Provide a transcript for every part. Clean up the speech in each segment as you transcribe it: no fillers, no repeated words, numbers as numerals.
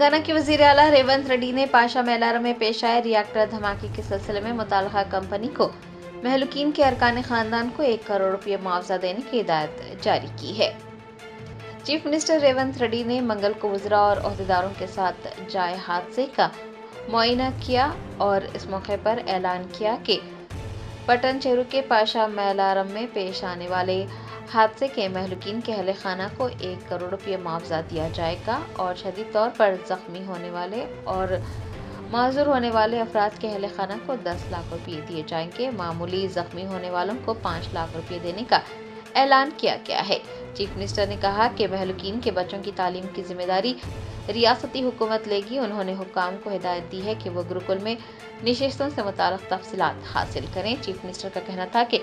تلنگانہ کے وزیر اعلیٰ ریونت ریڈی نے پاشا میلارم میں پیش آئے ریاکٹر دھماکے کے سلسلے میں متعلقہ کمپنی کو مہلوکین کے ارکان خاندان کو 1 کروڑ روپے معاوضہ دینے کی ہدایت جاری کی ہے۔ چیف منسٹر ریونت ریڈی نے منگل کو وزراء اور عہدیداروں کے ساتھ جائے حادثے کا معائنہ کیا اور اس موقع پر اعلان کیا کہ پٹن چیرو کے پاشا میلارم میں پیش آنے والے حادثے کے مہلوکین کے اہل خانہ کو 1 کروڑ روپے معاوضہ دیا جائے گا اور شدید طور پر زخمی ہونے والے اور معذور ہونے والے افراد کے اہل خانہ کو 10 لاکھ روپے دیے جائیں گے۔ معمولی زخمی ہونے والوں کو 5 لاکھ روپے دینے کا اعلان کیا گیا ہے۔ چیف منسٹر نے کہا کہ مہلوکین کے بچوں کی تعلیم کی ذمہ داری ریاستی حکومت لے گی۔ انہوں نے حکام کو ہدایت دی ہے کہ وہ گروکل میں نشستوں سے متعلق تفصیلات حاصل کریں۔ چیف منسٹر کا کہنا تھا کہ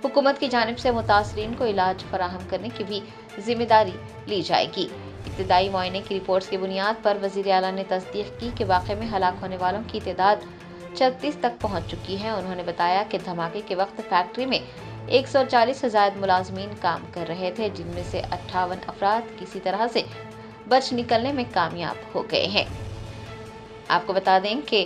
حکومت کی جانب سے متاثرین کو علاج فراہم کرنے کی بھی ذمہ داری لی جائے گی۔ ابتدائی معائنے کی رپورٹس کی بنیاد پر وزیر اعلیٰ نے تصدیق کی کہ واقعے میں ہلاک ہونے والوں کی تعداد 36 تک پہنچ چکی ہے۔ انہوں نے بتایا کہ دھماکے کے وقت فیکٹری میں 140 سے زائد ملازمین کام کر رہے تھے، جن میں سے 58 افراد کسی طرح سے بچ نکلنے میں کامیاب ہو گئے ہیں۔ آپ کو بتا دیں کہ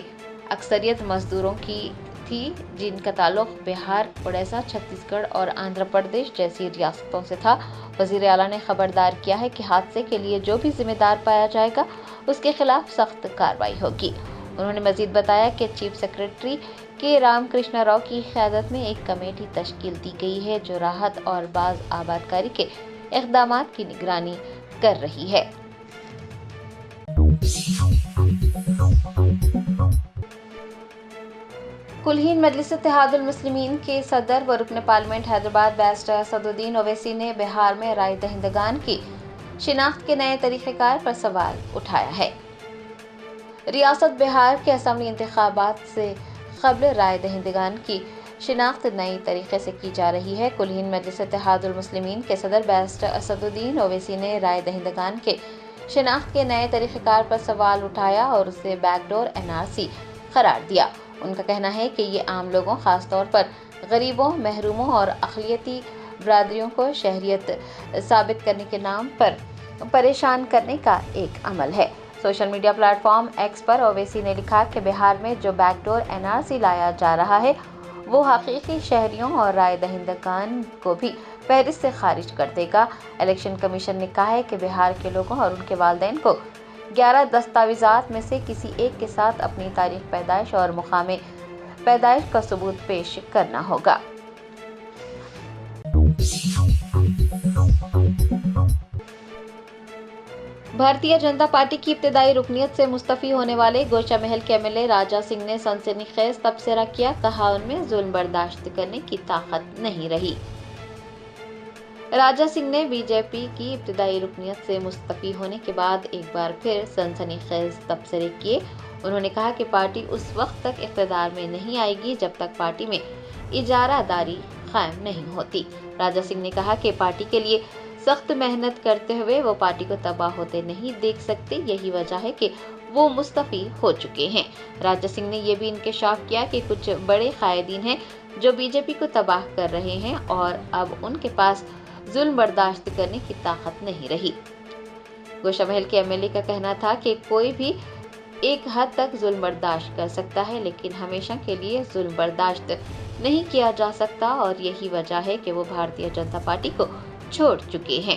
اکثریت مزدوروں کی تھی، جن کا تعلق بہار، اڑیسہ، چھتیس گڑھ اور آندھرا پردیش جیسی ریاستوں سے تھا۔ وزیر اعلیٰ نے خبردار کیا ہے کہ حادثے کے لیے جو بھی ذمہ دار پایا جائے گا اس کے خلاف سخت کارروائی ہوگی۔ انہوں نے مزید بتایا کہ چیف سیکرٹری کے رام کرشنا راؤ کی قیادت میں ایک کمیٹی تشکیل دی گئی ہے جو راحت اور باز آبادکاری کے اقدامات کی نگرانی کر رہی ہے۔ کل ہند مجلس اتحاد المسلمین کے صدر و رکن پارلیمنٹ حیدرآباد بیرسٹر اسد الدین اویسی نے بہار میں رائے دہندگان کی شناخت کے نئے طریقہ کار پر سوال اٹھایا ہے۔ ریاست بہار کے اسمبلی انتخابات سے قبل رائے دہندگان کی شناخت نئی طریقے سے کی جا رہی ہے۔ کل ہند مجلس اتحاد المسلمین کے صدر بیرسٹر اسد الدین اویسی نے رائے دہندگان کے شناخت کے نئے طریقہ کار پر سوال اٹھایا اور اسے بیک ڈور NRC قرار دیا۔ ان کا کہنا ہے کہ یہ عام لوگوں، خاص طور پر غریبوں، محروموں اور اقلیتی برادریوں کو شہریت ثابت کرنے کے نام پر پریشان کرنے کا ایک عمل ہے۔ Social media platform X پر اویسی نے لکھا کہ بہار میں جو بیک ڈور NRC لایا جا رہا ہے وہ حقیقی شہریوں اور رائے دہندگان کو بھی فہرست سے خارج کر دے گا۔ الیکشن کمیشن نے کہا ہے کہ بہار کے لوگوں اور ان کے والدین کو 11 دستاویزات میں سے کسی ایک کے ساتھ اپنی تاریخ پیدائش اور مقام پیدائش کا ثبوت پیش کرنا ہوگا۔ بھارتیہ جنتا پارٹی کی ابتدائی رکنیت سے مستعفی ہونے والے گوشہ محل کے MLA راجہ سنگھ نے سنسنی خیز تبصرہ کیا، کہا ان میں ظلم برداشت کرنے کی طاقت نہیں رہی۔ راجہ سنگھ نے BJP کی ابتدائی رکنیت سے مستعفی ہونے کے بعد ایک بار پھر سنسنی خیز تبصرے کیے۔ انہوں نے کہا کہ پارٹی اس وقت تک اقتدار میں نہیں آئے گی جب تک پارٹی میں اجارہ داری قائم نہیں ہوتی۔ راجہ سنگھ نے کہا کہ پارٹی کے لیے سخت محنت کرتے ہوئے وہ پارٹی کو تباہ ہوتے نہیں دیکھ سکتے، یہی وجہ ہے کہ وہ مستعفی ہو چکے ہیں۔ راجہ سنگھ نے یہ بھی انکشاف کیا کہ کچھ بڑے قائدین ہیں جو BJP کو تباہ کر رہے ہیں اور اب ان کے پاس ظلم برداشت کرنے کی طاقت نہیں رہی۔ گوشہ محل کے MLA کا کہنا تھا کہ کوئی بھی ایک حد تک ظلم برداشت کر سکتا ہے لیکن ہمیشہ کے لیے ظلم برداشت نہیں کیا جا سکتا، اور یہی وجہ ہے کہ وہ بھارتیہ جنتا پارٹی کو چھوڑ چکے ہیں۔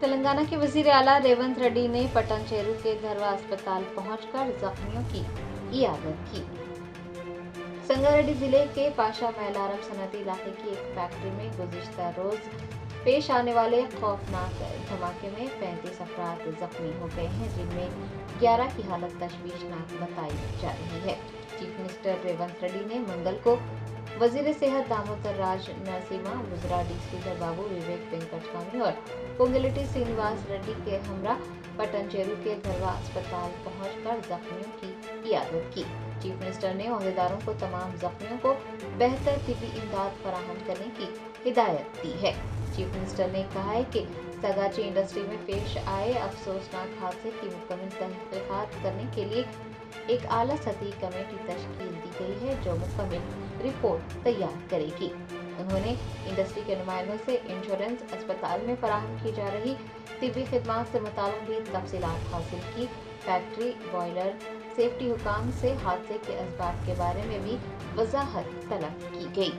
تلنگانہ کے وزیر اعلیٰ ریونت ریڈی نے پٹن چیرو کے دھروا اسپتال پہنچ کر زخمیوں کی عیادت کی۔ سنگاریڈی ضلع کے پاشا میلارم صنعتی علاقے کی ایک فیکٹری میں گزشتہ روز پیش آنے والے خوفناک دھماکے میں 35 افراد زخمی ہو گئے ہیں، جن میں 11 کی حالت تشویشناک بتائی جا رہی ہے۔ چیف منسٹر ریونت ریڈی نے منگل کو وزیر صحت داموتر راج نرسیما، وزراء ڈی سریدھر بابو، وویک وینکٹ سوامی اور پونگلیٹی سرینواس ریڈی کے ہمراہ پٹن چیرو کے دھروا اسپتال پہنچ کر زخمیوں کی عیادت کی۔ چیف منسٹر نے عہدیداروں کو تمام زخمیوں کو بہتر طبی امداد فراہم کرنے کی ہدایت دی ہے۔ چیف منسٹر نے کہا ہے کہ سگاچی انڈسٹری میں پیش آئے افسوسناک حادثے کی مکمل تحقیقات کرنے کے لیے ایک اعلیٰ سطحی کمیٹی تشکیل دی گئی ہے جو مکمل رپورٹ تیار کرے گی۔ उन्होंने इंडस्ट्री के नुमाइंदों से इंश्योरेंस, अस्पताल में फराहम की जा रही तिब्बी खिदमात से मुताल्लिक़ भी तफसीलात हासिल की। फैक्ट्री, बॉयलर, सेफ्टी हुकाम से हादसे के असबाब के बारे में भी वजाहत तलब की गई।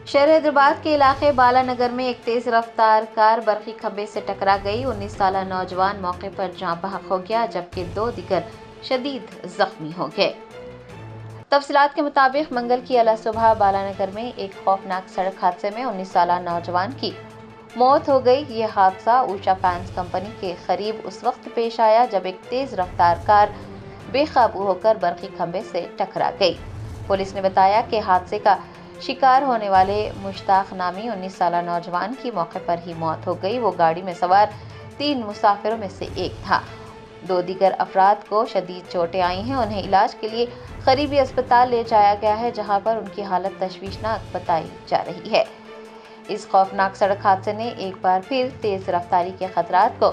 शहर हैदराबाद के इलाके बालानगर में एक तेज रफ्तार कार बरकी खंबे से टकरा गई। 19 साला नौजवान मौके पर जाँ बहक हो गया, जबकि 2 दीगर शदीद जख्मी हो गए। तफसीलात के मुताबिक मंगल की अला सुबह बालानगर में एक खौफनाक सड़क हादसे में 19 साला नौजवान की मौत हो गई। ये हादसा ऊषा फैंस कंपनी के करीब उस वक्त पेश आया जब एक तेज रफ्तार कार बेकाबू होकर बरकी खंबे से टकरा गई। पुलिस ने बताया कि हादसे का शिकार होने वाले मुश्ताक नामी 19 साला नौजवान की मौके पर ही मौत हो गई। वो गाड़ी में सवार 3 मुसाफिरों में से एक था। 2 दीगर अफराद को शदीद चोटें आई हैं। उन्हें इलाज के लिए करीबी अस्पताल ले जाया गया है, जहां पर उनकी हालत तशवीशनाक बताई जा रही है। इस खौफनाक सड़क हादसे ने एक बार फिर तेज रफ्तारी के खतरात को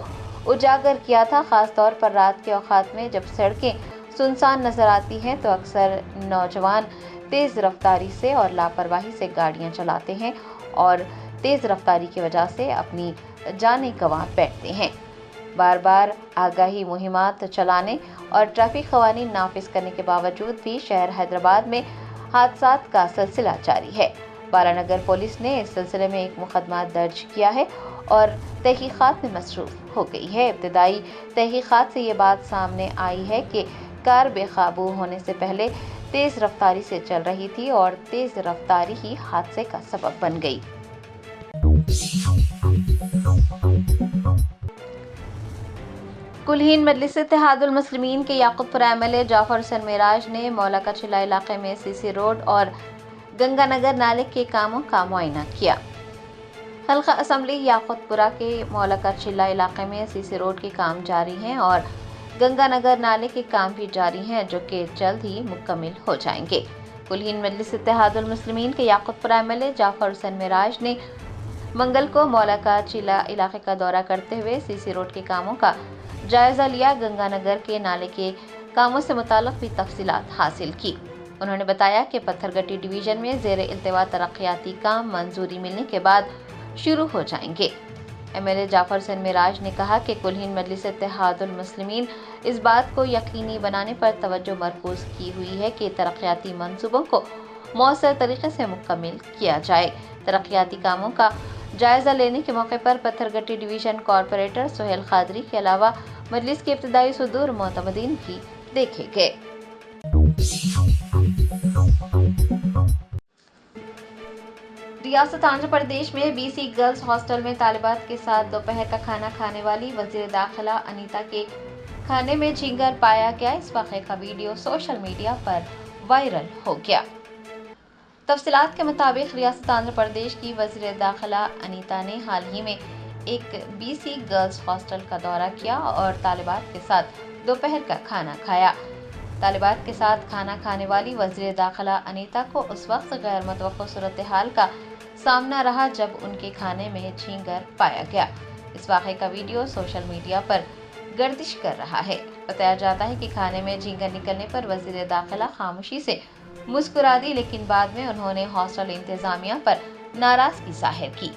उजागर किया था, खासतौर पर रात के औकात में जब सड़कें सुनसान नजर आती हैं तो अक्सर नौजवान तेज रफ्तारी से और लापरवाही से गाड़ियां चलाते हैं और तेज रफ्तारी की वजह से अपनी जानें गंवा बैठते हैं। बार बार आगाही मुहिमात चलाने और ट्रैफिक कवानीन नाफिज करने के बावजूद भी शहर हैदराबाद में हादसात का सिलसिला जारी है। बालानगर पुलिस ने इस सिलसिले में एक मुकदमा दर्ज किया है और तहकीकात में मसरूफ हो गई है। इब्तदाई तहकीकात से ये बात सामने आई है कि कार बेकाबू होने से पहले तेज रफ्तारी से चल रही थी और तेज रफ्तारी ही हादसे का सबब बन गई। कुल्हीन मजलिस इत्तेहादुल मुस्लिमीन के याकूतपुरा एमएलए जाफर हुसैन मेराज ने मौला का चिल्ला इलाके में सीसी रोड और गंगानगर नाले के कामों का मुआयना किया। हल्का असम्बली याकूतपुरा के मौला का चिल्ला इलाके में सीसी रोड के काम जारी हैं और गंगानगर नाले के काम भी जारी हैं, जो कि जल्द ही मुकम्मल हो जाएंगे। कुल्हीन मजलिस इत्तेहादुल मुस्लिमीन के याकूतपुरा एमएलए जाफर हुसैन मेराज ने मंगल को मौला का चिल्ला इलाके का दौरा करते हुए सीसी रोड के कामों का जायजा लिया। गंगानगर के नाले के कामों से मुताल्लिक़ भी तफसीलात हासिल की। उन्होंने बताया कि पत्थरगट्टी डिवीजन में ज़ेर इल्तिवा तरक्याती काम मंजूरी मिलने के बाद शुरू हो जाएंगे। एमएलए जाफर हुसैन मेराज ने कहा कि कुल्हीन मजलिस इत्तेहादुल मुस्लिमीन इस बात को यकीनी बनाने पर तवज्जो मरकूज की हुई है कि तरक्याती मंसूबों को मौसर तरीके से मुकम्मल किया जाए। तरक्याती कामों का जायजा लेने के मौके पर पत्थरगट्टी डिवीजन कॉरपोरेटर सोहेल खादरी के अलावा मजलिस के इब्तिदाई सुदूर मोतमदीन भी देखे गए। रियासत आंध्र प्रदेश में बीसी गर्ल्स हॉस्टल में तालिबात के साथ दोपहर का खाना खाने वाली वजीर दाखिला अनीता के खाने में झींगर पाया गया। इस वाक़े का वीडियो सोशल मीडिया पर वायरल हो गया। तफसीलात के मुताबिक रियासत आंध्र प्रदेश की वजीर दाखिला अनीता ने हाल ही में एक बीसी गर्ल्स हॉस्टल का दौरा किया और तालिबात के साथ दोपहर का खाना खाया। तालिबात के साथ खाना खाने वाली वज़ीर दाखिला अनीता को उस वक्त गैर मुतवक्को सूरत हाल का सामना रहा जब उनके खाने में झींगर पाया गया। इस वाक़े का वीडियो सोशल मीडिया पर गर्दिश कर रहा है। बताया जाता है कि खाने में झींगर निकलने पर वज़ीर दाखिला खामोशी से मुस्कुरा दी, लेकिन बाद में उन्होंने हॉस्टल इंतज़ामिया पर नाराज़गी जाहिर की।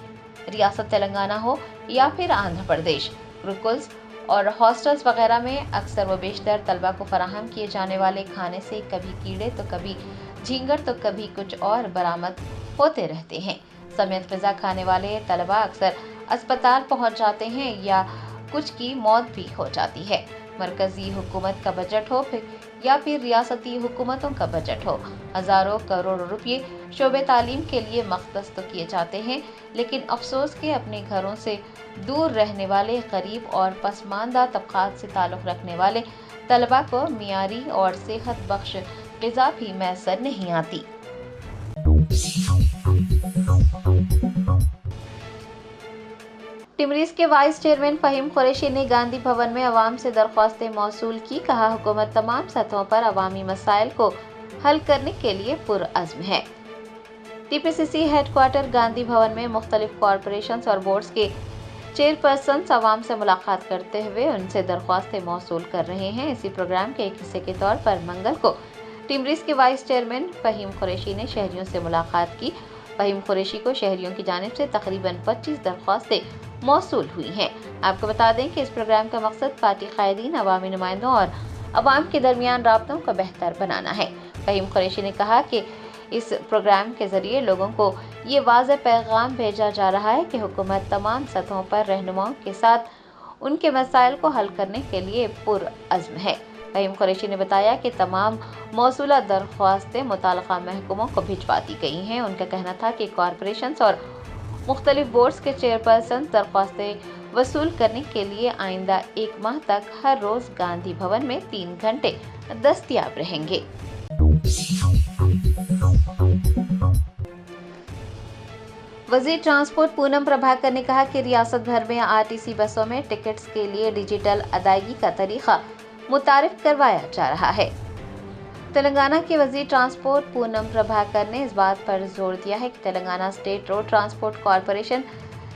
रियासत तेलंगाना हो या फिर आंध्र प्रदेश, गुरुकुल्स और हॉस्टल्स वगैरह में अक्सर व बेशतर तलबा को फराहम किए जाने वाले खाने से कभी कीड़े तो कभी झींगर तो कभी कुछ और बरामद होते रहते हैं। समेत ग़िज़ा खाने वाले तलबा अक्सर अस्पताल पहुंच जाते हैं या कुछ की मौत भी हो जाती है। मरकज़ी हुकूमत का बजट हो या फिर रियासती हुकूमतों का बजट हो, हज़ारों करोड़ रुपये शोबे तालीम के लिए मख्तस तो किए जाते हैं, लेकिन अफसोस के अपने घरों से दूर रहने वाले गरीब और पसमानदा तबक़ात से ताल्लुक़ रखने वाले तलबा को मियारी और सेहत बख्श ग़िज़ा भी मैसर नहीं आती। टिमरीज के वाइस चेयरमैन फ़हीम कुरैशी ने गांधी भवन में अवाम से दरख्वास्तें मौसूल की। कहा, हुकूमत तमाम सतहों पर अवामी मसाइल को हल करने के लिए पुरअज़्म है। टीपीसीसी हेडक्वार्टर गांधी भवन में मुख्तलिफ कॉरपोरेशंस और बोर्ड्स के चेयरपर्सन्स अवाम से मुलाकात करते हुए उनसे दरख्वास्तें मौसूल कर रहे हैं। इसी प्रोग्राम के एक हिस्से के तौर पर मंगल को टिमरिस के वाइस चेयरमैन फहीम कुरैशी ने शहरियों से मुलाकात की। फहीम कुरैशी को शहरियों की जानिब से तकरीबन 25 दरख्वास्तें मौसूल हुई हैं। आपको बता दें कि इस प्रोग्राम का मकसद पार्टी कायदीन, अवामी नुमाइंदों और अवाम के दरमियान राब्तों को बेहतर बनाना है। फहीम कुरैशी ने कहा कि इस प्रोग्राम के जरिए लोगों को ये वाज़ेह पैगाम भेजा जा रहा है कि हुकूमत तमाम सतहों पर रहनुमाओं के साथ उनके मसाइल को हल करने के लिए पुरअज़्म है। फहीम कुरैशी ने बताया कि तमाम मौसूला दरख्वास्तें मुताल्लिका महकमों को भिजवा दी गई हैं। उनका कहना था कि कॉरपोरेशंस और मुख्तलिफ बोर्ड्स के चेयरपर्सन दरख्वास्तें वसूल करने के लिए आइंदा 1 माह तक हर रोज गांधी भवन में 3 घंटे दस्तयाब रहेंगे। वज़ीर ट्रांसपोर्ट पूनम प्रभाकर ने कहा कि रियासत भर में आरटीसी बसों में टिकट्स के लिए डिजिटल अदायगी का तरीका मुतारिफ करवाया जा रहा है। तेलंगाना के वज़ीर ट्रांसपोर्ट पूनम प्रभाकर ने इस बात पर जोर दिया है कि Telangana state road transport corporation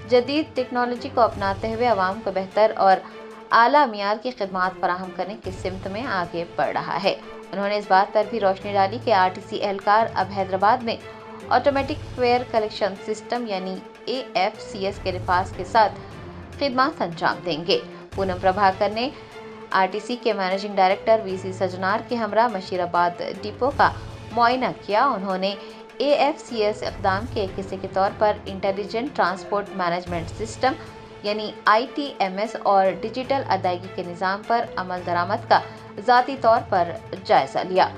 जदीद टेक्नोलॉजी को अपनाते हुए आवाम को बेहतर और आला मियार की खिदमात फराहम करने की सिमत में आगे बढ़ रहा है। उन्होंने इस बात पर भी रोशनी डाली कि आरटीसी एहलकार अब हैदराबाद में ऑटोमेटिक फेयर कलेक्शन सिस्टम यानी AFCS के नफाज के साथ खिदमत अंजाम देंगे। पूनम प्रभाकर ने आरटीसी के मैनेजिंग डायरेक्टर VC सजनार के हमरा मशीराबाद डिपो का मुआयना किया। उन्होंने AFCS इक़दाम के एक हिस्से के तौर पर इंटेलिजेंट ट्रांसपोर्ट मैनेजमेंट सिस्टम यानी ITMS और डिजिटल अदायगी के निज़ाम पर अमल दरामद का ज़ाती तौर पर जायज़ा लिया।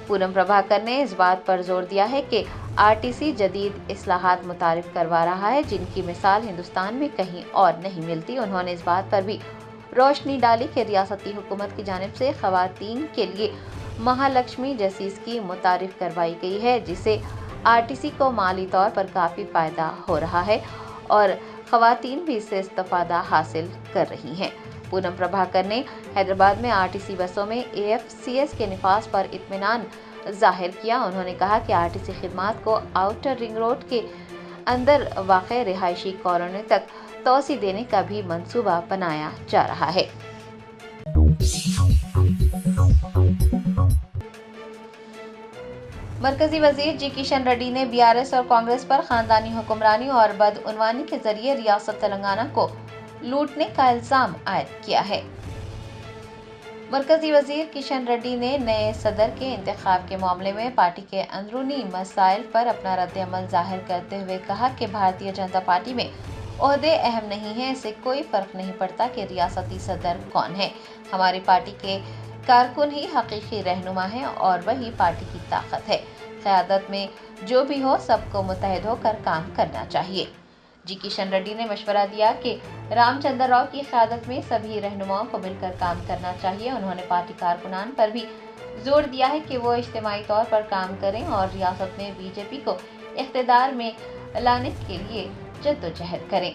पूनम प्रभाकर ने इस बात पर जोर दिया है कि आरटीसी जदीद इस्लाहात मुतारिफ करवा रहा है जिनकी मिसाल हिंदुस्तान में कहीं और नहीं मिलती। उन्होंने इस बात पर भी रोशनी डाली कि रियासती हुकूमत की जानिब से खवातीन के लिए महालक्ष्मी जैसी स्कीम मुतारिफ करवाई गई है जिससे आरटीसी को माली तौर पर काफ़ी फ़ायदा हो रहा है और खवातीन भी इससे इस्तेफादा हासिल कर रही हैं। पूनम प्रभाकर ने हैदराबाद में आरटीसी बसों में AFCS के निफाज पर इत्मीनान जाहिर किया। उन्होंने कहा कि आरटीसी खिदमात को आउटर रिंग रोड के अंदर वाक़े रिहायशी कॉलोनी तक तोसी देने का भी मंसूबा बनाया जा रहा है। मरकजी वजीर जी किशन रेड्डी ने BRS और कांग्रेस पर खानदानी हुक्मरानी और बदउनवानी के जरिए रियासत तेलंगाना को लूटने का इल्जाम आयद किया है। मरकजी वजीर किशन रेड्डी ने नए सदर के इंतखाब के मामले में पार्टी के अंदरूनी मसाइल पर अपना रद्द-ए-अमल जाहिर करते हुए कहा कि भारतीय जनता पार्टी में ओहदे अहम नहीं है, इससे कोई फर्क नहीं पड़ता कि रियासती सदर कौन है। हमारी पार्टी के कारकुन ही हकीकी रहनुमा है और वही पार्टी की ताकत है। क़यादत में जो भी हो सबको मुत्तहिद होकर काम करना चाहिए। जी किशन रेड्डी ने मशवरा दिया कि रामचंद्र राव की क़यादत में सभी रहनुमाओं को मिलकर काम करना चाहिए। उन्होंने पार्टी कारकुनान पर भी जोर दिया है कि वो इज्तिमाई तौर पर काम करें और रियासत में BJP को इख्तिदार में लाने के लिए जद्दोजहद करें।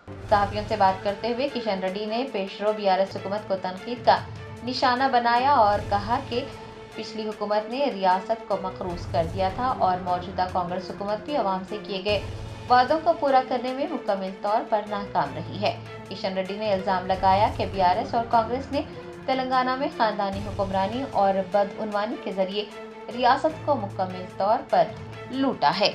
सहाफ़ियों से बात करते हुए किशन रेड्डी ने पेशरो BRS हुकूमत को तनकीद का निशाना बनाया और कहा कि पिछली हुकूमत ने रियासत को मकरूज कर दिया था और मौजूदा कांग्रेस हुकूमत भी अवाम से किए गए वादों को पूरा करने में मुकम्मल तौर पर नाकाम रही है। किशन रेड्डी ने इल्जाम लगाया कि BRS और कांग्रेस ने तेलंगाना में खानदानी हुक्मरानी और बदउनवानी के जरिए रियासत को मुकम्मल तौर पर लूटा है।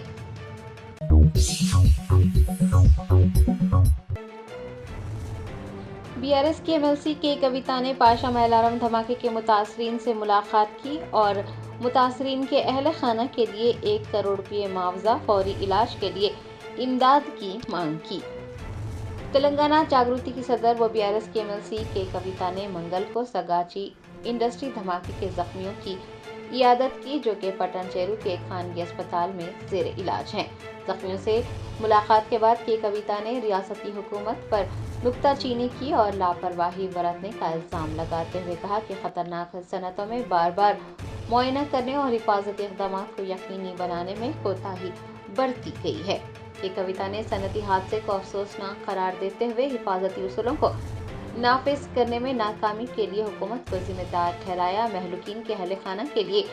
BRS की MLC के कविता ने पाशा मेलारम धमाके के मुतासरीन से मुलाकात की और मुतासरीन के अहल खाना के लिए 1 करोड़ रुपये मुआवजा फौरी इलाज के लिए इमदाद की मांग की। तेलंगाना जागृति की सदर व BRS की MLC के कविता ने मंगल को सगाची इंडस्ट्री धमाके के जख्मियों की इयादत की जो कि पटन चेरू के खानगी अस्पताल में ज़ेर इलाज हैं। जख्मियों से मुलाकात के बाद के कविता ने रियासती हुकूमत पर नुक्ताचीनी की और लापरवाही बरतने का इल्ज़ाम लगाते हुए कहा कि खतरनाक सनतों में बार बार मुआयना करने और हिफाजती इक़दाम को यकीनी बनाने में कोताही बरती गई है। ये कविता ने सनती हादसे को अफसोसनाक करार देते हुए हिफाजती उसूलों को नाफिज करने में नाकामी के लिए हुकूमत को जिम्मेदार ठहराया। महलूकीन के अहले खाना के लिए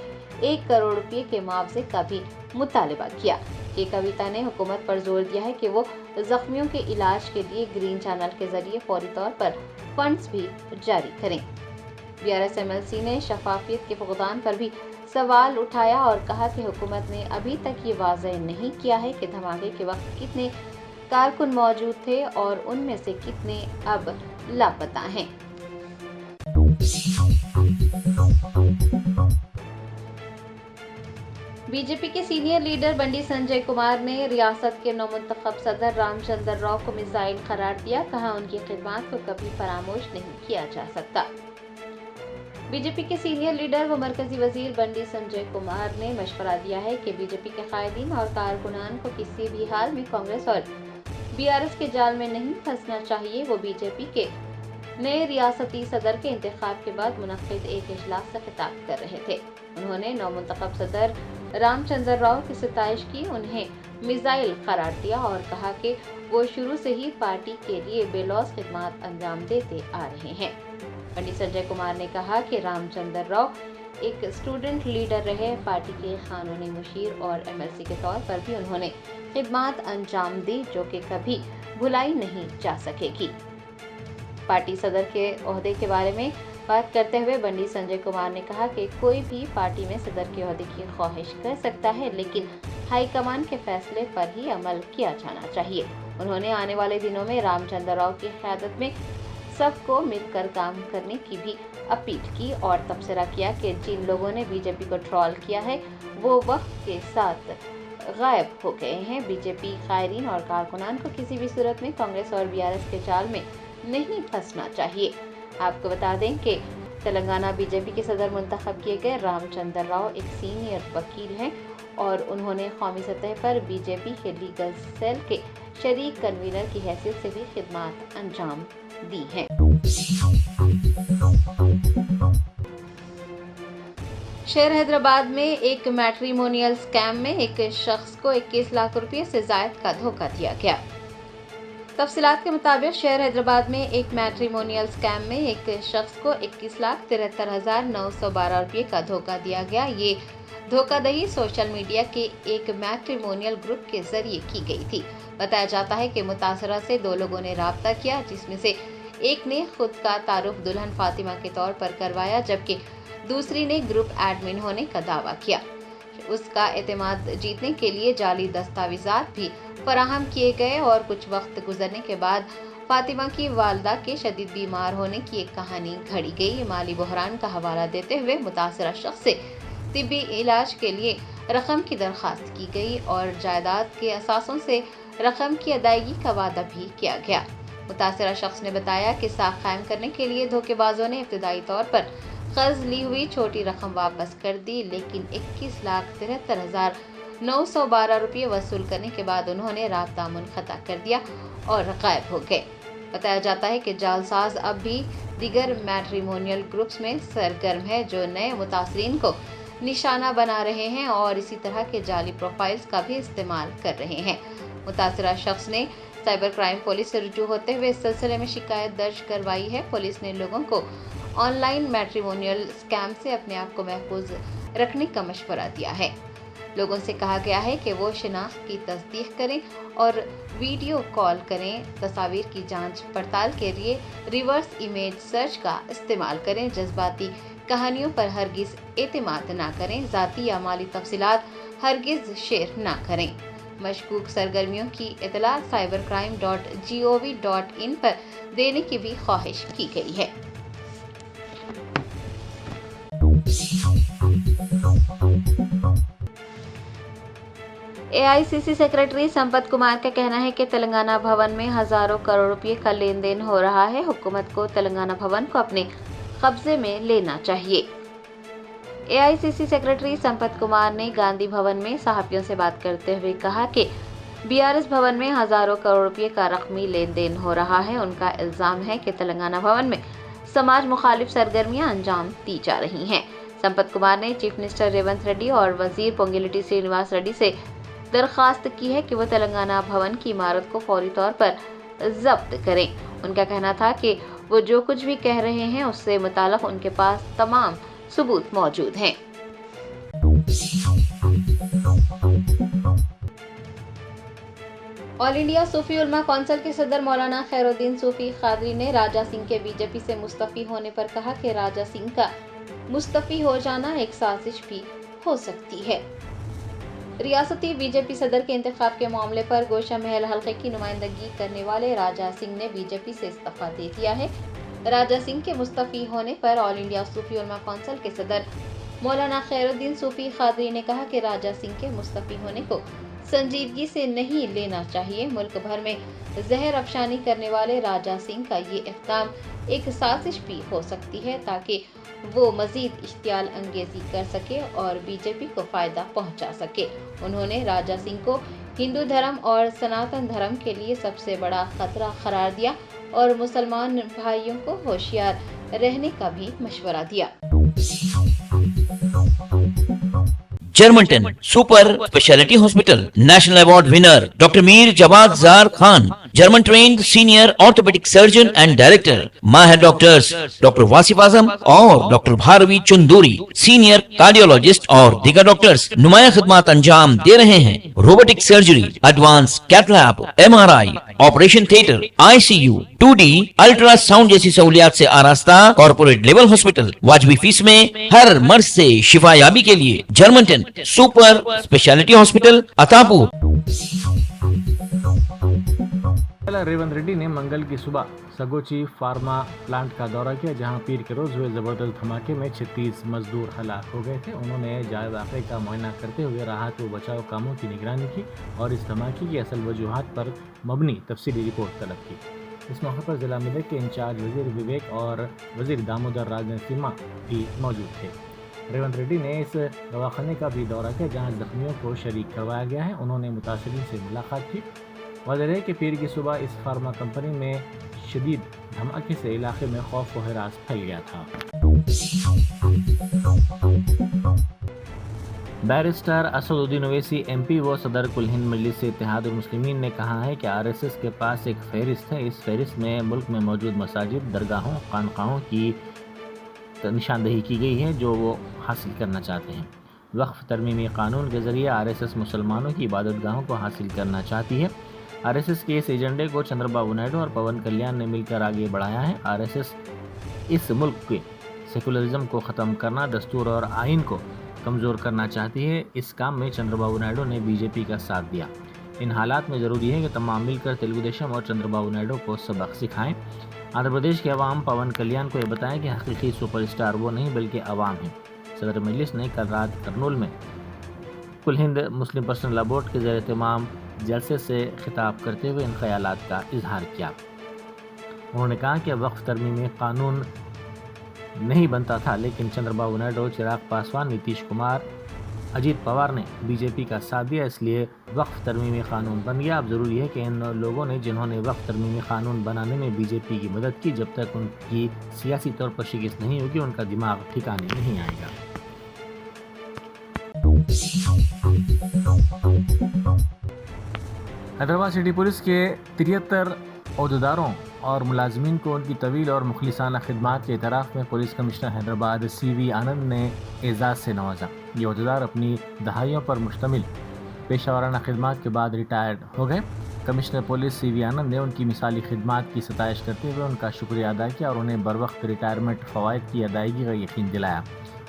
1 करोड़ रुपये के मुआवजे का भी मुतालबा किया। ये कविता ने हुकूमत पर जोर दिया है कि वो जख्मियों के इलाज के लिए ग्रीन चैनल के जरिए फौरी तौर पर फंड्स भी जारी करें। BRS MLC نے شفافیت کے فقدان پر بھی سوال اٹھایا اور کہا کہ حکومت نے ابھی تک یہ واضح نہیں کیا ہے کہ دھماکے کے وقت کتنے کارکن موجود تھے اور ان میں سے کتنے اب لاپتہ ہیں۔ BJP کے سینئر لیڈر بنڈی سنجے کمار نے ریاست کے نومنتخب صدر رام چندر راؤ کو میزائل قرار دیا، کہا ان کی خدمات کو کبھی فراموش نہیں کیا جا سکتا۔ BJP کے سینئر لیڈر و مرکزی وزیر بنڈی سنجے کمار نے مشورہ دیا ہے کہ BJP کے قائدین اور کارکنان کو کسی بھی حال میں کانگریس اور BRS کے جال میں نہیں پھنسنا چاہیے۔ وہ BJP کے نئے ریاستی صدر کے انتخاب کے بعد منعقد ایک اجلاس سے خطاب کر رہے تھے۔ انہوں نے نومنتخب صدر رام چندر راؤ کی ستائش کی، انہیں میزائل قرار دیا اور کہا کہ وہ شروع سے ہی پارٹی کے لیے بے لوث خدمات انجام دیتے آ رہے ہیں۔ بنڈی سنجے کمار نے کہا کہ رام چندر راؤ ایک اسٹوڈنٹ لیڈر رہے، پارٹی کے قانونی مشیر اور MLC کے طور پر بھی انہوں نے خدمات انجام دی جو کہ کبھی بھلائی نہیں جا سکے گی۔ پارٹی صدر کے عہدے کے بارے میں بات کرتے ہوئے بنڈی سنجے کمار نے کہا کہ کوئی بھی پارٹی میں صدر کے عہدے کی خواہش کر سکتا ہے، لیکن ہائی کمان کے فیصلے پر ہی عمل کیا جانا چاہیے۔ انہوں نے آنے والے دنوں میں رام چندر راؤ کی قیادت میں سب کو مل کر کام کرنے کی بھی اپیل کی اور تبصرہ کیا کہ جن لوگوں نے BJP کو ٹرول کیا ہے وہ وقت کے ساتھ غائب ہو گئے ہیں۔ BJP قائدین اور کارکنان کو کسی بھی صورت میں کانگریس اور BRS کے جال میں نہیں پھنسنا چاہیے۔ آپ کو بتا دیں کہ تلنگانہ BJP کے صدر منتخب کیے گئے رام چندر راؤ ایک سینئر وکیل ہیں اور انہوں نے قومی سطح پر BJP کے لیگل سیل کے شریک کنوینر کی حیثیت سے بھی خدمات انجام دی ہیں۔ شہر حیدرآباد میں ایک میٹریمونیل سکیم میں ایک شخص کو 21 لاکھ روپے سے زائد کا دھوکہ دیا گیا۔ تفصیلات کے مطابق شہر حیدرآباد میں ایک میٹریمونیل سکیم میں ایک شخص کو 21,73,912 روپے کا دھوکہ دیا گیا۔ یہ دھوکہ دہی سوشل میڈیا کے ایک میٹریمونیل گروپ کے ذریعے کی گئی تھی۔ بتایا جاتا ہے کہ متاثرہ سے 2 لوگوں نے رابطہ کیا، جس میں سے ایک نے خود کا تعارف دلہن فاطمہ کے طور پر کروایا جبکہ دوسری نے گروپ ایڈمن ہونے کا دعویٰ کیا۔ اس کا اعتماد جیتنے کے لیے جعلی دستاویزات بھی فراہم کیے گئے اور کچھ وقت گزرنے کے بعد فاطمہ کی والدہ کے شدید بیمار ہونے کی ایک کہانی گھڑی گئی۔ مالی بحران کا حوالہ دیتے ہوئے متاثرہ شخص سے طبی علاج کے لیے رقم کی درخواست کی گئی اور جائیداد کے اثاثوں سے رقم کی ادائیگی کا وعدہ بھی کیا گیا۔ متاثرہ شخص نے بتایا کہ ساکھ قائم کرنے کے لیے دھوکے بازوں نے ابتدائی طور پر قرض لی ہوئی چھوٹی رقم واپس کر دی، لیکن 21,73,912 روپے وصول کرنے کے بعد انہوں نے رابطہ منقطع کر دیا اور غائب ہو گئے۔ بتایا جاتا ہے کہ جعلساز اب بھی دیگر میٹریمونیل گروپس میں سرگرم ہے جو نئے متاثرین کو نشانہ بنا رہے ہیں اور اسی طرح کے جعلی پروفائلز کا بھی استعمال کر رہے ہیں۔ متاثرہ شخص نے سائبر کرائم پولیس سے رجوع ہوتے ہوئے اس سلسلے میں شکایت درج کروائی ہے۔ پولیس نے لوگوں کو آن لائن میٹریمونیل سکیم سے اپنے آپ کو محفوظ رکھنے کا مشورہ دیا ہے۔ لوگوں سے کہا گیا ہے کہ وہ شناخت کی تصدیق کریں اور ویڈیو کال کریں، تصاویر کی جانچ پڑتال کے لیے ریورس امیج سرچ کا استعمال کریں، جذباتی کہانیوں پر ہرگز اعتماد نہ کریں، ذاتی یا مالی تفصیلات ہرگز شیئر نہ کریں۔ مشکوک سرگرمیوں کی اطلاع cybercrime.gov.in پر دینے کی بھی خواہش کی گئی ہے۔ AICC سیکریٹری سمپت کمار کا کہنا ہے کہ تلنگانہ بھون میں ہزاروں کروڑ روپے کا لین دین ہو رہا ہے، حکومت کو تلنگانہ بھون کو اپنے قبضے میں لینا چاہیے۔ AICC سیکریٹری سمپت کمار نے گاندھی بھون میں صحافیوں سے بات کرتے ہوئے کہا کہ BRS بھون میں ہزاروں کروڑ روپے کا رقمی لین دین ہو رہا ہے۔ ان کا الزام ہے کہ تلنگانہ بھون میں سماج مخالف سرگرمیاں انجام دی جا رہی ہیں۔ سمپت کمار نے چیف منسٹر ریونت ریڈی اور وزیر پونگلیٹی سرینواس ریڈی سے درخواست کی ہے کہ وہ تلنگانہ بھون کی عمارت کو فوری طور پر ضبط کریں۔ ان کا کہنا تھا کہ وہ جو کچھ بھی کہہ رہے ہیں اس سے متعلق ان کے پاس تمام ثبوت موجود ہیں۔ ऑल इंडिया सूफी उलमा कौंसिल के सदर मौलाना खैरुद्दीन सूफी कादरी ने राजा सिंह के बीजेपी से मुस्तफ़ी होने पर कहा कि राजा सिंह का मुस्तफ़ी हो जाना एक साजिश भी हो सकती है। रियासती बीजेपी सदर के इंतखाब के मामले पर गोशा महल हल्के की नुमाइंदगी करने वाले राजा सिंह ने बीजेपी से इस्तीफा दे दिया है। राजा सिंह के मुस्तफ़ी होने पर ऑल इंडिया सूफी उलमा कौंसिल के सदर मौलाना खैरुद्दीन सूफी कादरी ने कहा कि राजा सिंह के मुस्तफ़ी होने को संजीदगी से नहीं लेना चाहिए। मुल्क भर में जहर अफशानी करने वाले राजा सिंह का ये इक़दाम एक साजिश भी हो सकती है ताकि वो मजीद इश्तियाल अंगेजी कर सके और बीजेपी को फ़ायदा पहुंचा सके। उन्होंने राजा सिंह को हिंदू धर्म और सनातन धर्म के लिए सबसे बड़ा खतरा करार दिया और मुसलमान भाइयों को होशियार रहने का भी मशवरा दिया। Germanten super speciality hospital national award winner doctor Mir Jawad Zar Khan, German trained senior orthopaedic surgeon and director, माहिर डॉक्टर्स डॉक्टर वासिफ आजम और doctor Bharvi Chanduri, senior cardiologist और दीगर डॉक्टर्स नुमाया खिदमत अंजाम दे रहे हैं। Robotic surgery, advance cath lab, MRI, operation theatre, ICU, 2D ultrasound जैसी सहूलियात से आरास्ता कॉर्पोरेट लेवल हॉस्पिटल। वाजबी फीस में हर मर्ज से शिफायाबी के लिए Germanton super speciality hospital Attapur. Revanth Reddy ने मंगल की सुबह सगोची फार्मा प्लांट का दौरा किया, जहां पीर के रोज हुए जबरदस्त धमाके में 36 मजदूर हलाक हो गए थे। उन्होंने जाए वाक़े का मुआयना करते हुए राहत व बचाव कामों की निगरानी की और इस धमाके की असल वजूहात पर मबनी तफसीली रिपोर्ट तलब की। इस मौके पर जिला मिले के इंचार्ज वजीर विवेक और वजीर दामोदर राज नरसिम्हा भी मौजूद थे। रेवंत रेड्डी ने इस दवाखाने का भी दौरा किया जहां जख्मियों को शरीक करवाया गया है। उन्होंने मुतासिरीन से मुलाकात की। वाज़ेह है कि पीर की सुबह इस फार्मा कंपनी में शदीद धमाके से इलाके में खौफ व हिरास फैल गया था। बैरिस्टर असदुद्दीन ओवैसी MP व सदर कुल हिंद मजलिस इत्तेहाद मुस्लिमीन ने कहा है कि RSS के पास एक फहरिस्त है। इस फहरिस्त में मुल्क में मौजूद मसाजिद, दरगाहों, खानकाहों की निशानदही की गई है जो वो हासिल करना चाहते हैं। वक्फ तरमीमी कानून के ज़रिए RSS मुसलमानों की इबादतगाहों को हासिल करना चाहती है। RSS के इस एजेंडे को चंद्रबाबू नायडू और पवन कल्याण ने मिलकर आगे बढ़ाया है। RSS इस मुल्क के सेकुलरिज्म को ख़त्म करना, दस्तूर और आइन को कमज़ोर करना चाहती है। इस काम में चंद्रबाबू नायडू ने BJP का साथ दिया। इन हालात में ज़रूरी है कि तमाम मिलकर तेलुगु देशम और चंद्रबाबू नायडू को सबक सिखाएं। आंध्र प्रदेश के अवाम पवन कल्याण को ये बताएं कि हकीकी सुपरस्टार वो नहीं बल्कि अवाम है। सदर मजलिस ने कल रात करनूल में कुल हिंद मुस्लिम पर्सनल लॉ बोर्ड के ज़ेर एहतमाम जलसे से खिताब करते हुए इन ख्यालात का इजहार किया। उन्होंने कहा कि वक्फ तरमीमी कानून नहीं बनता था, लेकिन चंद्रबाबू नायडू, चिराग पासवान, नीतीश कुमार, अजीत पवार ने BJP का साथ दिया, इसलिए वक्फ तरमीमी कानून बन गया। अब ज़रूरी है कि इन लोगों ने जिन्होंने वक्फ तरमीमी कानून बनाने में BJP की मदद की, जब तक उनकी सियासी तौर पर शिकस्त नहीं होगी उनका दिमाग ठिकाने नहीं आएगा। हैदराबाद सिटी पुलिस के 73 अहदेदारों और मुलाजमीन को उनकी तवील और मुखलिसाना खिदमात के इतराफ़ में पुलिस कमिश्नर हैदराबाद CV आनंद ने एजाज़ से नवाजा। ये अहदेदार अपनी दहाइयों पर मुश्तमिल पेशावराना खिदमात के बाद रिटायर्ड हो गए। कमिश्नर पुलिस CV आनंद ने उनकी मिसाली खिदमात की सताइश करते हुए उनका शुक्रिया अदा किया और उन्हें बरवक्त रिटायरमेंट फ़वाइद की अदायगी का यकीन दिलाया।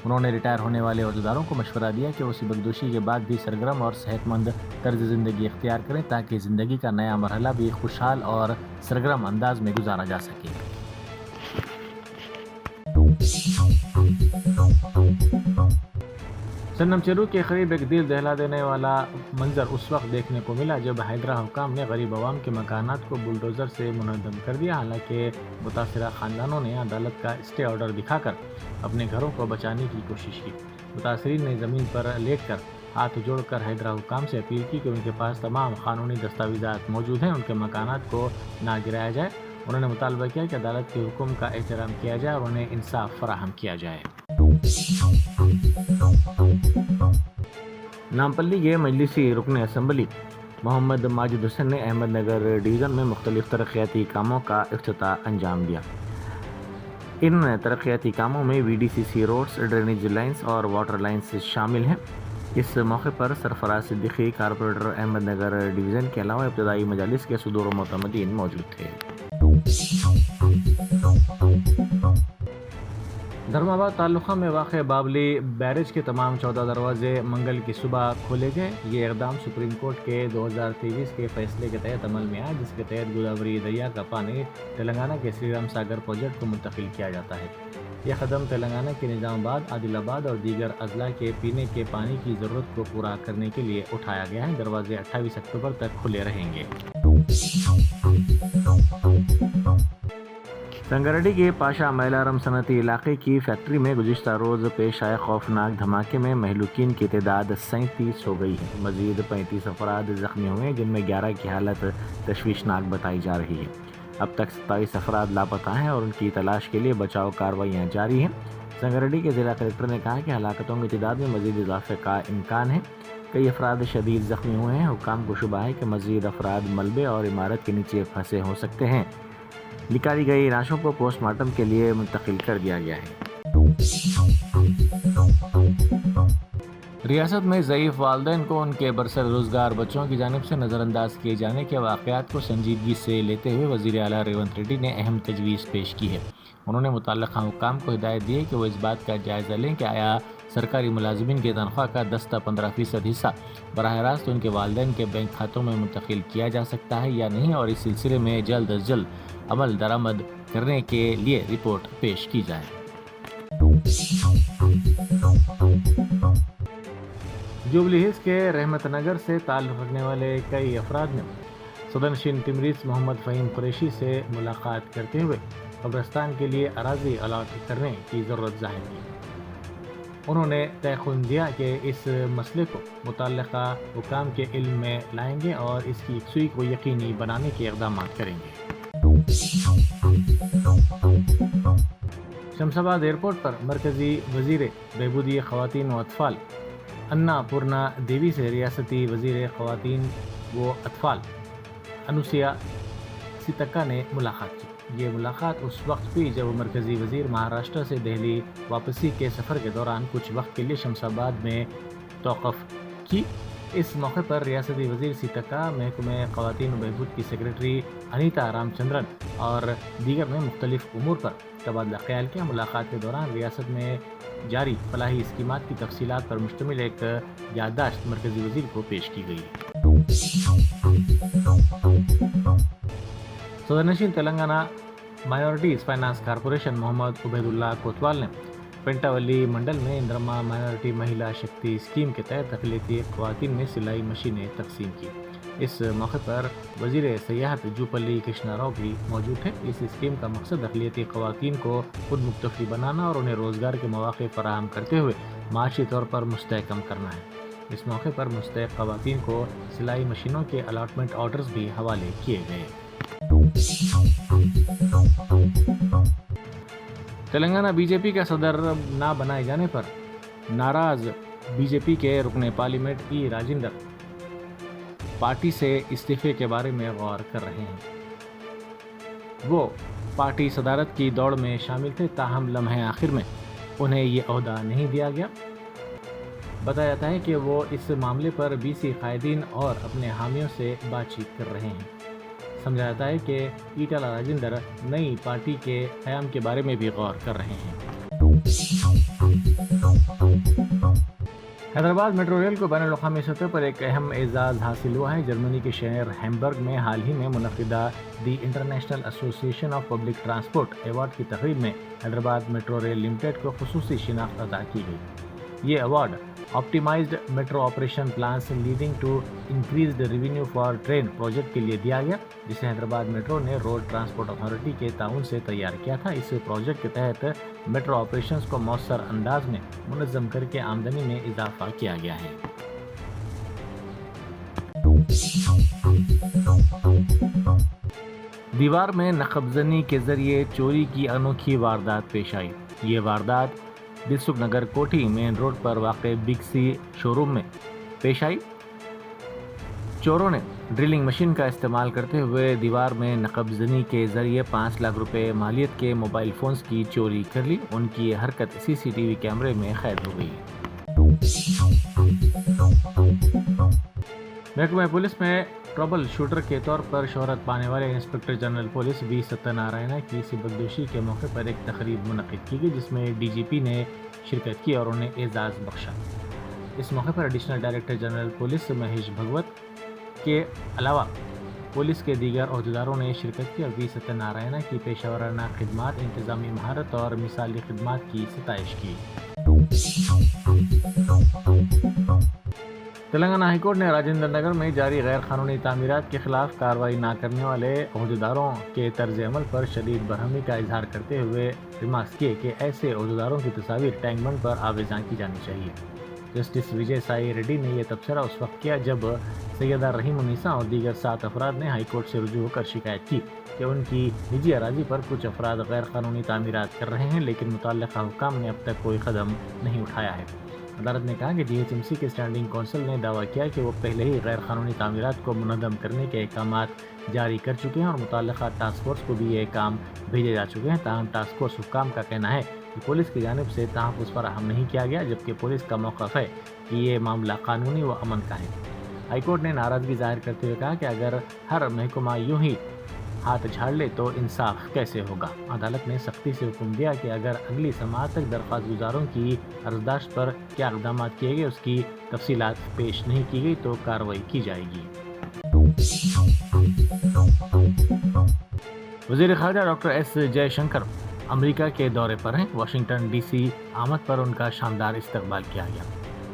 उन्होंने रिटायर होने वाले अहदेदारों को मशवरा दिया कि वो सिबकदोशी के बाद भी सरगर्म और सेहतमंद तर्ज ज़िंदगी इख्तियार करें ताकि ज़िंदगी का नया मरहला भी खुशहाल और सरगर्म अंदाज में गुजारा जा सके। सन्नम चेरू के करीब एक दिल दहला देने वाला मंजर उस वक्त देखने को मिला जब हैदरा हुकाम ने गरीब अवाम के मकानात को बुलडोज़र से मुनहदम कर दिया। हालांकि मुतासिरा ख़ानदानों ने अदालत का स्टे ऑर्डर दिखाकर अपने घरों को बचाने की कोशिश की। मुतासरीन ने ज़मीन पर लेट कर हाथ जोड़कर हैदरा हुकाम से अपील की कि उनके पास तमाम कानूनी दस्तावेज़ात मौजूद हैं, उनके मकानात को ना गिराया जाए। उन्होंने मुतालबा किया कि अदालत के हुक्म का एहतराम किया जाए और उन्हें इंसाफ फराहम किया जाए। नामपल्ली के मजलिसी रुकन असम्बली मोहम्मद माजिद हुसैन ने अहमदनगर डिवीज़न में मुख्तलिफ तरक्याती कामों का इफ्तिताह अंजाम दिया। इन तरक्याती कामों में VDCC रोड्स, ड्रेनेज लाइन्स और वाटर लाइन्स शामिल हैं। اس موقع پر سرفراز صدیقی، کارپوریٹر احمد نگر ڈویژن کے علاوہ ابتدائی مجالس کے صدور و معتمدین موجود تھے۔ دھرمآباد تعلقہ میں واقع بابلی بیرج کے تمام 14 دروازے منگل کی صبح کھولے گئے۔ یہ اقدام سپریم کورٹ کے 2023 کے فیصلے کے تحت عمل میں آیا، جس کے تحت گوداوری دریا کا پانی تلنگانہ کے سری رام ساگر پروجیکٹ کو منتقل کیا جاتا ہے۔ یہ قدم تلنگانہ کے نظام آباد، عادل آباد اور دیگر اضلاع کے پینے کے پانی کی ضرورت کو پورا کرنے کے لیے اٹھایا گیا ہے۔ دروازے 28 اکتوبر تک کھلے رہیں گے۔ سنگریڈی کے پاشا میلارم صنعتی علاقے کی فیکٹری میں گزشتہ روز پیش آئے خوفناک دھماکے میں مہلوکین کی تعداد 37 ہو گئی ہے۔ مزید 35 افراد زخمی ہوئے، جن میں 11 کی حالت تشویشناک بتائی جا رہی ہے۔ اب تک 27 افراد لاپتہ ہیں اور ان کی تلاش کے لیے بچاؤ کارروائیاں جاری ہیں۔ سنگریڈی کے ضلع کلکٹر نے کہا کہ ہلاکتوں کی تعداد میں مزید اضافے کا امکان ہے۔ کئی افراد شدید زخمی ہوئے ہیں۔ حکام کو شبہ ہے کہ مزید افراد ملبے اور عمارت کے نیچے پھنسے ہو سکتے ہیں۔ نکالی گئی لاشوں کو پوسٹ مارٹم کے لیے منتقل کر دیا گیا ہے۔ ریاست میں ضعیف والدین کو ان کے برسر روزگار بچوں کی جانب سے نظر انداز کیے جانے کے واقعات کو سنجیدگی سے لیتے ہوئے وزیر اعلیٰ ریونت ریڈی نے اہم تجویز پیش کی ہے۔ انہوں نے متعلقہ حکام کو ہدایت دی ہے کہ وہ اس بات کا جائزہ لیں کہ آیا سرکاری ملازمین کی تنخواہ کا 10 تا 15% حصہ براہ راست ان کے والدین کے بینک کھاتوں میں منتقل کیا جا سکتا ہے یا نہیں، اور اس سلسلے میں جلد از جلد عمل درآمد کرنے کے لیے رپورٹ پیش کی جائے۔ جوبلی ہلز کے رحمت نگر سے تعلق رکھنے والے کئی افراد نے صدرنشین تمریز محمد فہیم قریشی سے ملاقات کرتے ہوئے قبرستان کے لیے اراضی الاٹ کرنے کی ضرورت ظاہر کی۔ انہوں نے تیقن دیا کہ اس مسئلے کو متعلقہ حکام کے علم میں لائیں گے اور اس کی یکسوئی کو یقینی بنانے کے اقدامات کریں گے۔ شمس آباد ایئرپورٹ پر مرکزی وزیر بہبودی خواتین و اطفال انا پورنا دیوی سے ریاستی وزیر خواتین و اطفال انوسیا سیتکا نے ملاقات کی۔ یہ ملاقات اس وقت ہوئی جب مرکزی وزیر مہاراشٹر سے دہلی واپسی کے سفر کے دوران کچھ وقت کے لیے شمس آباد میں توقف کی۔ اس موقع پر ریاستی وزیر سیتکا، محکمہ خواتین و بہبود کی سیکریٹری انیتا رام چندرن اور دیگر نے مختلف امور پر تبادلہ خیال کیا۔ ملاقات کے دوران ریاست میں جاری فلاحی اسکیمات کی تفصیلات پر مشتمل ایک یادداشت مرکزی وزیر کو پیش کی گئی۔ صدرنشین تلنگانہ مائنورٹیز فائنانس کارپوریشن محمد عبید اللہ کوتوال نے پنٹاولی منڈل میں اندرما مائنورٹی مہیلا شکتی اسکیم کے تحت اقلیتی خواتین میں سلائی مشینیں تقسیم کی۔ اس موقع پر وزیر سیاحت جوپلی کرشنا راؤ بھی موجود تھے۔ اس اسکیم کا مقصد اقلیتی خواتین کو خود مکتفی بنانا اور انہیں روزگار کے مواقع فراہم کرتے ہوئے معاشی طور پر مستحکم کرنا ہے۔ اس موقع پر مستحق خواتین کو سلائی مشینوں کے الاٹمنٹ آرڈرز بھی حوالے کیے گئے۔ تلنگانہ بی جے پی کا صدر نہ بنائے جانے پر ناراض بی جے پی کے رکن پارلیمنٹ ای راجندر پارٹی سے استعفے کے بارے میں غور کر رہے ہیں۔ وہ پارٹی صدارت کی دوڑ میں شامل تھے، تاہم لمحے آخر میں انہیں یہ عہدہ نہیں دیا گیا۔ بتایا جاتا ہے کہ وہ اس معاملے پر BC قائدین اور اپنے حامیوں سے بات چیت کر رہے ہیں۔ سمجھا جاتا ہے کہ ایٹالا راجندر نئی پارٹی کے قیام کے بارے میں بھی غور کر رہے ہیں۔ حیدرآباد میٹرو ریل کو بین الاقوامی سطح پر ایک اہم اعزاز حاصل ہوا ہے۔ جرمنی کے شہر ہیمبرگ میں حال ہی میں منعقدہ دی انٹرنیشنل ایسوسی ایشن آف پبلک ٹرانسپورٹ ایوارڈ کی تقریب میں حیدرآباد میٹرو ریل لمیٹڈ کو خصوصی شناخت عطا کی گئی۔ یہ award optimised metro operation plans leading to increased revenue for train project کے لیے دیا گیا، جسے حیدرآباد میٹرو نے روڈ ٹرانسپورٹ اتھارٹی کے تعاون سے تیار کیا تھا۔ اس پروجیکٹ کے تحت میٹرو آپریشنز کو مؤثر انداز میں منظم کر کے آمدنی میں اضافہ کیا گیا ہے۔ دیوار میں نقب زنی کے ذریعے چوری کی انوکھی واردات پیش آئی۔ یہ واردات دلسکھ نگر کوٹھی مین روڈ پر واقع بگ سی شو روم میں پیش آئی۔ چوروں نے ڈرلنگ مشین کا استعمال کرتے ہوئے دیوار میں نقب زنی کے ذریعے 5 لاکھ روپے مالیت کے موبائل فونز کی چوری کر لی۔ ان کی حرکت CCTV کیمرے میں قید ہو گئی۔ महकमा पुलिस में ट्रबल शूटर के तौर पर शोहरत पाने वाले inspector general police V Satyanarayana की सिबकदोशी के मौके पर एक तकरीब मुनक्किद की गई, जिसमें डीजीपी ने शिरकत की और उन्हें एजाज़ बख्शा। इस मौके पर additional director general police Mahesh Bhagwat के अलावा पुलिस के दीगर अहदेदारों ने शिरकत की और वी सत्यनारायणा की पेशावराना खिदमात, इंतज़ामी महारत और मिसाली खिदमात की सताइश की। तेलंगाना हाईकोर्ट ने राजेंद्र नगर में जारी गैर कानूनी तामीरात के खिलाफ कार्रवाई न करने वाले अहदेदारों के तर्ज अमल पर शदीद बरहमी का इजहार करते हुए रिमार्क्स किए कि ऐसे अहदेदारों की तस्वीर टैंक बंड पर आवेजां की जानी चाहिए। जस्टिस विजय साई रेड्डी ने यह तबसरा उस वक्त किया जब सैयदा रहीम उन्नीसा और दीगर 7 अफराद ने हाईकोर्ट से रुजू होकर शिकायत की कि उनकी निजी अराजी पर कुछ अफराद गैर कानूनी तामीरात कर रहे हैं, लेकिन मुतल्लिका हुक्काम ने अब तक कोई कदम नहीं उठाया है। अदालत ने कहा कि जीएचएमसी के स्टैंडिंग काउंसिल ने दावा किया कि वो पहले ही गैर कानूनी तामीरात को मुनज़्ज़म करने के अहकाम जारी कर चुके हैं और मुतल्लिका टास्क फोर्स को भी ये काम भेजे जा चुके हैं। ताहम टास्क फोर्स हुक्काम का कहना है कि पुलिस की जानिब से तहफ़्फ़ुज़ फराहम नहीं किया गया, जबकि पुलिस का मौक़िफ़ है कि ये मामला कानूनी व अमन का है। हाईकोर्ट ने नाराज़गी जाहिर करते हुए कहा कि अगर हर महकमा यूं ही हाथ झाड़ ले तो इंसाफ कैसे होगा। अदालत ने सख्ती से हुक्म दिया कि अगर अगली समाअत तक दरख्वास्त गुजारों की अर्जदाश्त पर क्या इक़दाम किए गए उसकी तफसीलात पेश नहीं की गई तो कार्रवाई की जाएगी। वज़ीर ख़ारजा डॉक्टर एस जयशंकर अमेरिका के दौरे पर हैं। वाशिंगटन डीसी आमद पर उनका शानदार इस्तकबाल किया गया।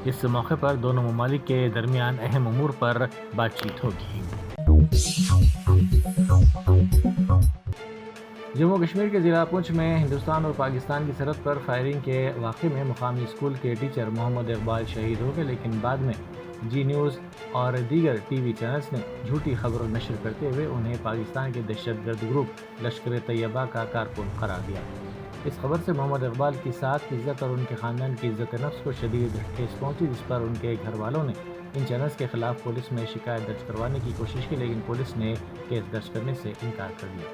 इस मौके पर दोनों ममालिक के दरमियान अहम उमूर पर बातचीत होगी। जम्मू कश्मीर के ज़िला पुंछ में हिंदुस्तान और पाकिस्तान की सरहद पर फायरिंग के वाक़े में मुकामी स्कूल के टीचर मोहम्मद इकबाल शहीद हो गए, लेकिन बाद में जी न्यूज़ और दीगर टीवी चैनल्स ने झूठी खबर नशर करते हुए उन्हें पाकिस्तान के दहशतगर्द ग्रुप लश्कर तैयबा का कारकुन करार दिया। इस खबर से मोहम्मद इकबाल की साथ इज़्ज़त और उनके ख़ानदान की इज़्ज़त नफ्स को शदीद ठेस पहुँची, जिस पर उनके घर वालों ने इन चैनल्स के खिलाफ पुलिस में शिकायत दर्ज करवाने की कोशिश की, लेकिन पुलिस ने केस दर्ज करने से इनकार कर दिया।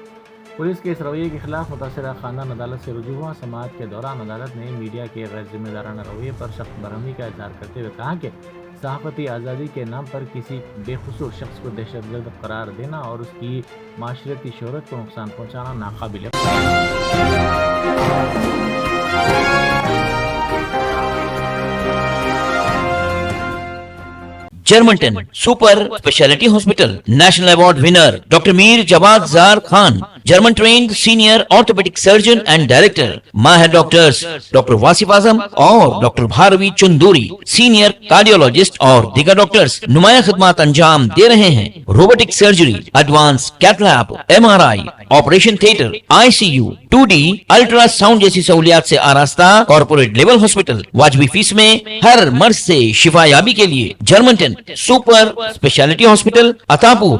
पुलिस के इस रवैये के खिलाफ मुतासिरा खानदान अदालत से रुजू हुआ। समाअत के दौरान अदालत ने मीडिया के गैर जिम्मेदाराना रवैये पर सख्त बरहमी का इजहार करते हुए कहा कि सहाफ़ती आज़ादी के नाम पर किसी बेखुसूर शख्स को दहशतगर्द करार देना और उसकी माशरती शोहरत को नुकसान पहुँचाना नाकाबिल Germanten super speciality hospital national award winner doctor Mir Jawad Zar Khan, German trained senior orthopaedic surgeon and director, माहिर डॉक्टर्स डॉक्टर वासिफ आजम और doctor Bharvi Chanduri, senior cardiologist और दीगर डॉक्टर्स नुमाया खिदमत अंजाम दे रहे हैं। Robotic surgery, advance cath lab, MRI, operation theatre, ICU, 2D ultrasound जैसी सहूलियात से आरास्ता कॉर्पोरेट लेवल हॉस्पिटल। वाजबी फीस में हर मर्ज से शिफायाबी के लिए Germanton super speciality hospital, Attapur,